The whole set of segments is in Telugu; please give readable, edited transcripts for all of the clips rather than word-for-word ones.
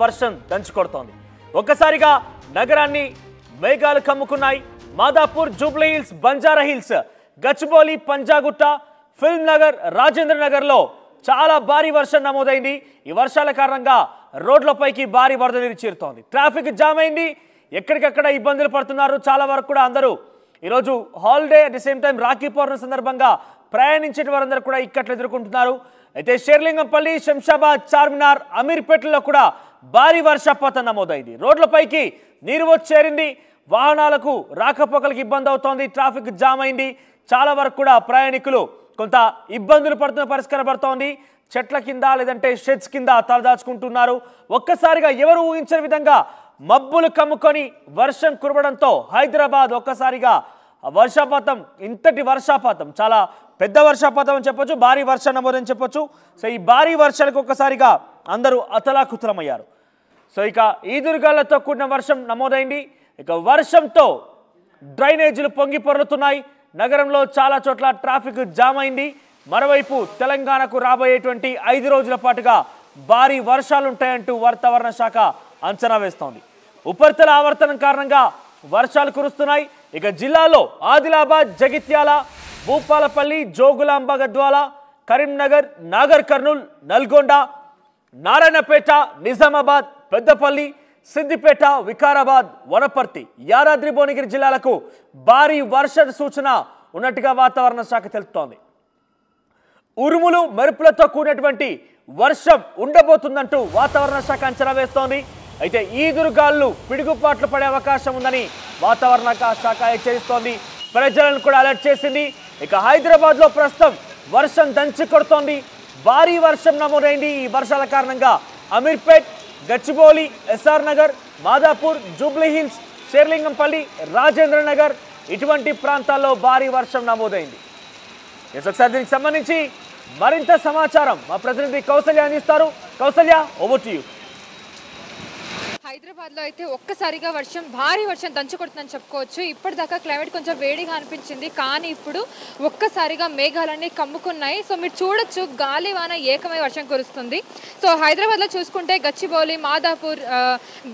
వర్షం దంచుకొడుతోంది. ఒక్కసారిగా నగరాన్ని మేఘాలు కమ్ముకున్నాయి. మాదాపూర్, జూబ్లీ హిల్స్, బంజారా హిల్స్, గచ్చిబౌలి, పంజాగుట్ట, ఫిల్మ్ నగర్, రాజేంద్ర నగర్లో చాలా భారీ వర్షం నమోదైంది. ఈ వర్షాల కారణంగా రోడ్లపైకి భారీ వరద నీరు చేరుతోంది. ట్రాఫిక్ జామ్ అయింది. ఎక్కడికక్కడ ఇబ్బందులు పడుతున్నారు. చాలా వరకు కూడా అందరూ ఈరోజు holiday, at the same time Rakhi Pournami సందర్భంగా ప్రయాణించే వారందరూ కూడా ఇక్కట్లు ఎదుర్కొంటున్నారు. అయితే షేర్లింగంపల్లి, శంషాబాద్, చార్మినార్, అమీర్పేటలో కూడా భారీ వర్షపాతం నమోదైంది. రోడ్లపైకి నీరు వచ్చి చేరింది. వాహనాలకు రాకపోకలకు ఇబ్బంది అవుతోంది. ట్రాఫిక్ జామ్ అయింది. చాలా వరకు కూడా ప్రయాణికులు కొంత ఇబ్బందులు పడుతున్న పరిస్థితి కనబడుతోంది. చెట్ల కింద లేదంటే షెడ్స్ కింద తలదాచుకుంటున్నారు. ఒక్కసారిగా ఎవరు ఊహించని విధంగా మబ్బులు కమ్ముకొని వర్షం కురవడంతో హైదరాబాద్ ఒక్కసారిగా వర్షపాతం, ఇంతటి వర్షపాతం, చాలా పెద్ద వర్షపాతం అని చెప్పొచ్చు, భారీ వర్షం నమోదని చెప్పొచ్చు. సో ఈ భారీ వర్షాలకు ఒక్కసారిగా అందరూ అతలాకుతలమయ్యారు. సో ఇక ఈదురుగాలతో కూడిన వర్షం నమోదైంది. ఇక వర్షంతో డ్రైనేజీలు పొంగి పొర్లుతున్నాయి. నగరంలో చాలా చోట్ల ట్రాఫిక్ జామ్ అయింది. మరోవైపు తెలంగాణకు రాబోయేటువంటి 5 రోజుల పాటుగా భారీ వర్షాలుంటాయంటూ వాతావరణ శాఖ అంచనా వేస్తోంది. ఉపరితల ఆవర్తనం కారణంగా వర్షాలు కురుస్తున్నాయి. ఇక జిల్లాలో ఆదిలాబాద్, జగిత్యాల, భూపాలపల్లి, జోగులాంబ, గద్వాల, కరీంనగర్, నాగర్ కర్నూల్, నల్గొండ, నారాయణపేట, నిజామాబాద్, పెద్దపల్లి, సిద్దిపేట, వికారాబాద్, వనపర్తి, యాదాద్రి భువనగిరి జిల్లాలకు భారీ వర్ష సూచన ఉన్నట్టుగా వాతావరణ శాఖ తెలుపుతోంది. ఉరుములు, మెరుపులతో కూడినటువంటి వర్షం ఉండబోతుందంటూ వాతావరణ శాఖ అంచనా వేస్తోంది. అయితే ఈదురుగాలు, పిడుగుపాట్లు పడే అవకాశం ఉందని వాతావరణ శాఖ హెచ్చరిస్తోంది. ప్రజలను కూడా అలర్ట్ చేసింది. ఇక హైదరాబాద్లో ప్రస్తుతం వర్షం దంచి కొడుతోంది. భారీ వర్షం నమోదైంది. ఈ వర్షాల కారణంగా అమీర్పేట్, గచ్చిబౌలి, ఎస్ఆర్ నగర్, మాదాపూర్, జూబ్లీ హిల్స్, షేర్లింగంపల్లి, రాజేంద్ర నగర్ ఇటువంటి ప్రాంతాల్లో భారీ వర్షం నమోదైంది. ఒకసారి దీనికి సంబంధించి మరింత సమాచారం మా ప్రతినిధి కౌసల్య అందిస్తారు. Kausalya, over to you. Hyderabad లో అయితే ఒక్కసారిగా భారీ వర్షం దంచుకొడుతుందని చెప్పుకోవచ్చు. ఇప్పటిదాకా క్లైమేట్ కొంచెం వేడిగా అనిపించింది, కానీ ఇప్పుడు ఒక్కసారిగా మేఘాలన్నీ కమ్ముకున్నాయి. సో మీరు చూడొచ్చు, గాలివాన ఏకమై వర్షం కురుస్తుంది. సో హైదరాబాద్లో చూసుకుంటే Gachibowli, Madhapur,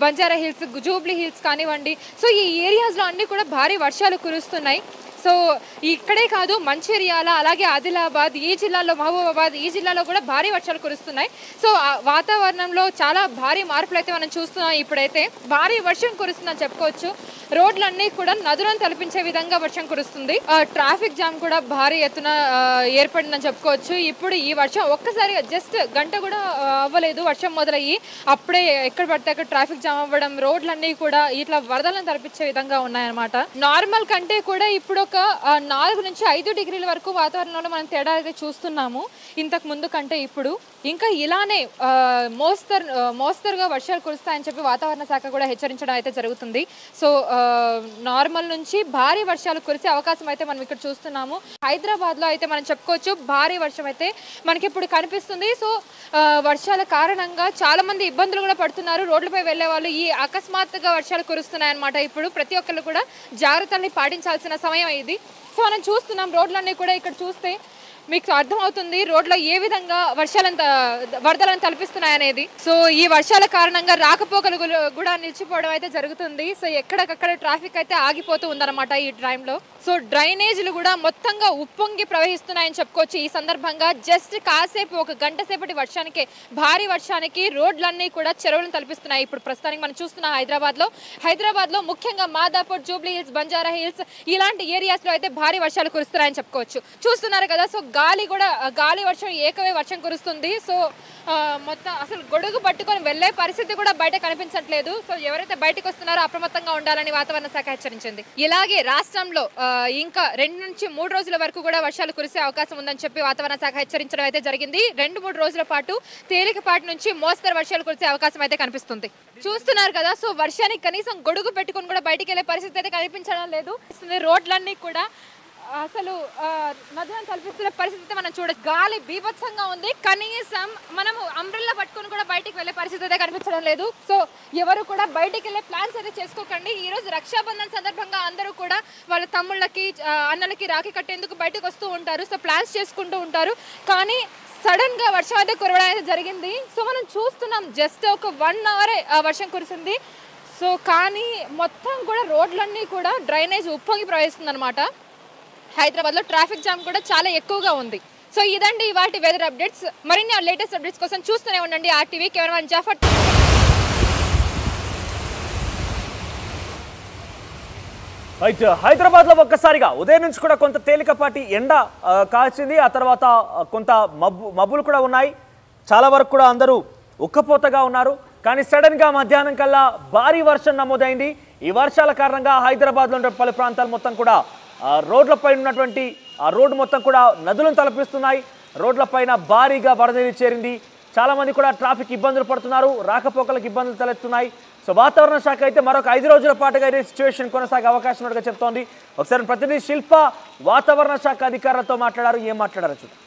Banjara hills, Jubilee hills కానివ్వండి, సో ఈ ఏరియాస్లో అన్నీ కూడా భారీ వర్షాలు కురుస్తున్నాయి. సో ఇక్కడే కాదు, మంచిర్యాల, అలాగే ఆదిలాబాద్, ఈ జిల్లాలో, మహబూబాబాద్, ఈ జిల్లాలో కూడా భారీ వర్షాలు కురుస్తున్నాయి. సో వాతావరణంలో చాలా భారీ మార్పులు అయితే మనం చూస్తున్నాం. ఇప్పుడైతే భారీ వర్షం కురుస్తుందని చెప్పుకోవచ్చు. రోడ్లన్నీ కూడా నదులను తలపించే విధంగా వర్షం కురుస్తుంది. ట్రాఫిక్ జామ్ కూడా భారీ ఎత్తున ఏర్పడిందని చెప్పుకోవచ్చు. ఇప్పుడు ఈ వర్షం ఒక్కసారిగా జస్ట్ గంట కూడా అవ్వలేదు వర్షం మొదలయ్యి, అప్పుడే ఎక్కడ పడితే అక్కడ ట్రాఫిక్ జామ్ అవ్వడం, రోడ్లన్నీ కూడా ఇట్లా వరదలను తలపించే విధంగా ఉన్నాయన్నమాట. నార్మల్ కంటే కూడా ఇప్పుడు ఒక 4 నుంచి 5 డిగ్రీల వరకు వాతావరణంలో మనం తేడా అయితే చూస్తున్నాము ఇంతకు ముందు కంటే. ఇప్పుడు ఇంకా ఇలానే మోస్తరుగా వర్షాలు కురుస్తాయని చెప్పి వాతావరణ శాఖ కూడా హెచ్చరించడం అయితే జరుగుతుంది. సో నార్మల్ నుంచి భారీ వర్షాలు కురిసే అవకాశం అయితే మనం ఇక్కడ చూస్తున్నాము. హైదరాబాద్లో అయితే మనం చెప్పుకోవచ్చు భారీ వర్షం అయితే మనకి ఇప్పుడు కనిపిస్తుంది. సో వర్షాల కారణంగా చాలా మంది ఇబ్బందులు కూడా పడుతున్నారు. రోడ్లపై వెళ్లే వాళ్ళు ఈ అకస్మాత్తుగా వర్షాలు కురుస్తున్నాయన్నమాట. ఇప్పుడు ప్రతి ఒక్కరు కూడా జాగ్రత్తల్ని పాటించాల్సిన సమయం ఇది. సో మనం చూస్తున్నాం రోడ్లన్నీ కూడా, ఇక్కడ చూస్తే మీకు అర్థమవుతుంది రోడ్లో ఏ విధంగా వరదలను తలపిస్తున్నాయనేది. సో ఈ వర్షాల కారణంగా రాకపోకలు కూడా నిలిచిపోవడం అయితే జరుగుతుంది. సో ఎక్కడికక్కడ ట్రాఫిక్ అయితే ఆగిపోతూ ఉందన్నమాట ఈ టైంలో. సో డ్రైనేజీలు కూడా మొత్తంగా ఉప్పొంగి ప్రవహిస్తున్నాయని చెప్పుకోవచ్చు. ఈ సందర్భంగా జస్ట్ కాసేపు, ఒక గంట సేపటి వర్షానికి, భారీ వర్షానికి రోడ్లన్నీ కూడా చెరువులను తలపిస్తున్నాయి. ఇప్పుడు ప్రస్తుతానికి మనం చూస్తున్న హైదరాబాద్లో ముఖ్యంగా మాదాపూర్, జూబ్లీ హిల్స్, బంజారా హిల్స్ ఇలాంటి ఏరియాస్లో అయితే భారీ వర్షాలు కురుస్తున్నాయని చెప్పుకోవచ్చు. చూస్తున్నారు కదా, సో గాలి వర్షం ఏకవే వర్షం కురుస్తుంది. సో మొత్తం అసలు గొడుగు పట్టుకొని వెళ్లే పరిస్థితి కూడా బయట కనిపించట్లేదు. సో ఎవరైతే బయటకు వస్తున్నారో అప్రమత్తంగా ఉండాలని వాతావరణ శాఖ హెచ్చరించింది. ఇలాగే రాష్ట్రంలో ఇంకా 2 నుంచి 3 రోజుల వరకు కూడా వర్షాలు కురిసే అవకాశం ఉందని చెప్పి వాతావరణ శాఖ హెచ్చరించడం అయితే జరిగింది. 2-3 రోజుల పాటు తేలికపాటి నుంచి మోస్తరు వర్షాలు కురిసే అవకాశం అయితే కనిపిస్తుంది. చూస్తున్నారు కదా, సో వర్షానికి కనీసం గొడుగు పెట్టుకుని కూడా బయటికి వెళ్లే పరిస్థితి అయితే కనిపించడం లేదు. రోడ్లన్నీ కూడా అసలు నదులను తలపిస్తున్న పరిస్థితి మనం చూడొచ్చు. గాలి బీభత్సంగా ఉంది, కనీసం మనము అంబ్రెల్లా పట్టుకొని కూడా బయటికి వెళ్ళే పరిస్థితి అయితే కనిపించడం లేదు. సో ఎవరు కూడా బయటికి వెళ్ళే ప్లాన్స్ అయితే చేసుకోకండి. ఈ రోజు రక్షాబంధన్ సందర్భంగా అందరూ కూడా వాళ్ళ తమ్ముళ్ళకి, అన్నలకి రాఖీ కట్టేందుకు బయటకు వస్తూ ఉంటారు. సో ప్లాన్స్ చేసుకుంటూ ఉంటారు. కానీ సడన్ గా వర్షం అయితే కురవడం అయితే జరిగింది. సో మనం చూస్తున్నాం జస్ట్ ఒక 1 అవర్ వర్షం కురిసింది. సో కానీ మొత్తం కూడా రోడ్లన్నీ కూడా డ్రైనేజ్ ఉప్పొంగి ప్రవహిస్తుంది అనమాట. హైదరాబాద్లో ట్రాఫిక్ జామ్ కూడా చాలా ఎక్కువగా ఉంది. సో ఇదండి ఇవాల్టి వెదర్ అప్డేట్స్. మరిన్ని లేటెస్ట్ అప్డేట్స్ కోసం చూస్తూనే ఉండండి RTV. కెమెరామెన్ జాఫర్. రైట్. హైదరాబాద్లో ఒక్కసారిగా ఉదయం నుంచి కూడా కొంత తేలికపాటి ఎండ కాల్చింది. ఆ తర్వాత కొంత మబ్బులు కూడా ఉన్నాయి. చాలా వరకు కూడా అందరూ ఉక్కపోతగా ఉన్నారు. కానీ సడన్గా మధ్యాహ్నం కల్లా భారీ వర్షం నమోదైంది. ఈ వర్షాల కారణంగా హైదరాబాద్లో ఉన్న పలు ప్రాంతాలు మొత్తం కూడా రోడ్లపై ఉన్నటువంటి ఆ రోడ్డు మొత్తం కూడా నదులను తలపిస్తున్నాయి. రోడ్లపైన భారీగా వరద చేరింది. చాలామంది కూడా ట్రాఫిక్ ఇబ్బందులు పడుతున్నారు. రాకపోకలకు ఇబ్బందులు తలెత్తున్నాయి. సో వాతావరణ శాఖ అయితే మరొక 5 రోజుల పాటుగా ఇదే సిచ్యువేషన్ కొనసాగే అవకాశం ఉన్నట్టుగా చెప్తోంది. ఒకసారి ప్రతినిధి శిల్ప వాతావరణ శాఖ అధికారులతో మాట్లాడారు. ఏం మాట్లాడారు చూద్దాం.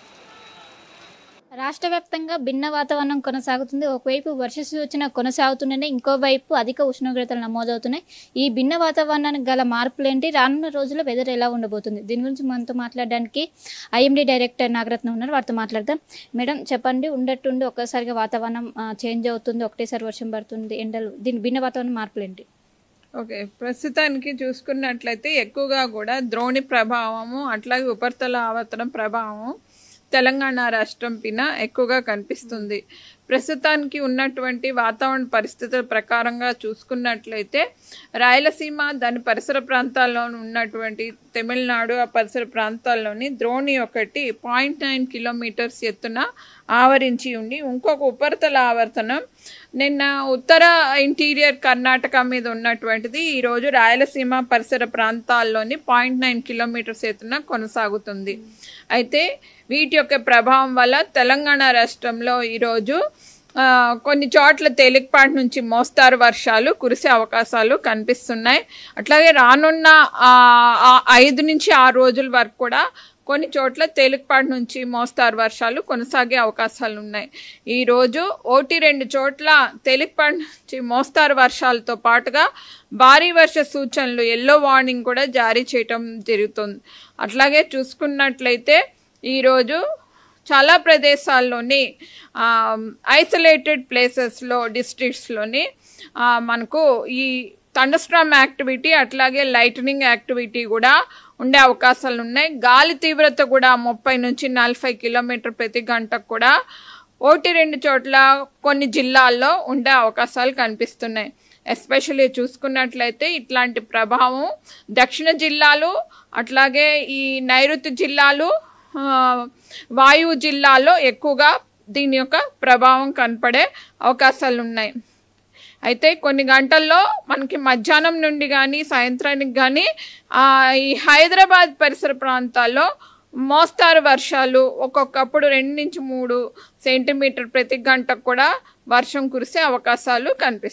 రాష్ట్ర వ్యాప్తంగా భిన్న వాతావరణం కొనసాగుతుంది. ఒకవైపు వర్ష సూచన కొనసాగుతుండనే ఇంకోవైపు అధిక ఉష్ణోగ్రతలు నమోదవుతున్నాయి. ఈ భిన్న వాతావరణానికి గల మార్పులేంటి, రానున్న రోజుల్లో వెదర్ ఎలా ఉండబోతుంది, దీని గురించి మనతో మాట్లాడడానికి IMD డైరెక్టర్ నాగరత్నం ఉన్నారు. వారితో మాట్లాడదాం. మేడం చెప్పండి, ఉండట్టుండి ఒక్కసారిగా వాతావరణం చేంజ్ అవుతుంది, ఒకటేసారి వర్షం పడుతుంది, ఎండలు, దీని భిన్న వాతావరణ మార్పులేంటి? ఓకే, ప్రస్తుతానికి చూసుకున్నట్లయితే ఎక్కువగా కూడా ద్రోణి ప్రభావము అట్లాగే ఉపరితల ఆవర్తనం ప్రభావం తెలంగాణ రాష్ట్రం పైన ఎక్కువగా కనిపిస్తుంది. ప్రస్తుతానికి ఉన్నటువంటి వాతావరణ పరిస్థితుల ప్రకారంగా చూసుకున్నట్లయితే రాయలసీమ దాని పరిసర ప్రాంతాల్లో ఉన్నటువంటి తమిళనాడు ఆ పరిసర ప్రాంతాల్లోని ద్రోణి ఒకటి 0.9 కిలోమీటర్స్ ఎత్తున ఆవరించి ఉండి ఇంకొక ఉపరితల ఆవర్తనం నిన్న ఉత్తర ఇంటీరియర్ కర్ణాటక మీద ఉన్నటువంటిది ఈరోజు రాయలసీమ పరిసర ప్రాంతాల్లోని 0.9 కిలోమీటర్స్ ఎత్తున కొనసాగుతుంది. అయితే వీటి యొక్క ప్రభావం వల్ల తెలంగాణ రాష్ట్రంలో ఈరోజు కొన్ని చోట్ల తేలికపాటి నుంచి మోస్తారు వర్షాలు కురిసే అవకాశాలు కనిపిస్తున్నాయి. అట్లాగే రానున్న 5 నుంచి 6 రోజుల వరకు కూడా కొన్ని చోట్ల తేలికపాటి నుంచి మోస్తారు వర్షాలు కొనసాగే అవకాశాలు ఉన్నాయి. ఈరోజు 1-2 చోట్ల తేలికపాటి నుంచి మోస్తారు వర్షాలతో పాటుగా భారీ వర్ష సూచనలు ఎల్లో వార్నింగ్ కూడా జారీ చేయటం జరుగుతుంది. అట్లాగే చూసుకున్నట్లయితే ఈరోజు చాలా ప్రదేశాల్లోని ఐసోలేటెడ్ ప్లేసెస్లో డిస్ట్రిక్ట్స్లోని మనకు ఈ థండర్స్టార్మ్ యాక్టివిటీ అట్లాగే లైటనింగ్ యాక్టివిటీ కూడా ఉండే అవకాశాలు ఉన్నాయి. గాలి తీవ్రత కూడా 30 నుంచి 40 కిలోమీటర్ ప్రతి గంటకు కూడా 1-2 చోట్ల కొన్ని జిల్లాల్లో ఉండే అవకాశాలు కనిపిస్తున్నాయి. ఎస్పెషల్లీ చూసుకున్నట్లయితే ఇట్లాంటి ప్రభావం దక్షిణ జిల్లాలు అట్లాగే ఈ నైరుతి జిల్లాలు వాయువు జిల్లాల్లో ఎక్కువగా దీని యొక్క ప్రభావం కనపడే అవకాశాలు ఉన్నాయి. అయితే కొన్ని గంటల్లో మనకి మధ్యాహ్నం నుండి కానీ సాయంత్రానికి కానీ ఈ హైదరాబాద్ పరిసర ప్రాంతాల్లో మోస్తారు వర్షాలు ఒక్కొక్కప్పుడు 2 నుంచి 3 సెంటీమీటర్ ప్రతి గంటకు కూడా వర్షం కురిసే అవకాశాలు కనిపిస్తాయి.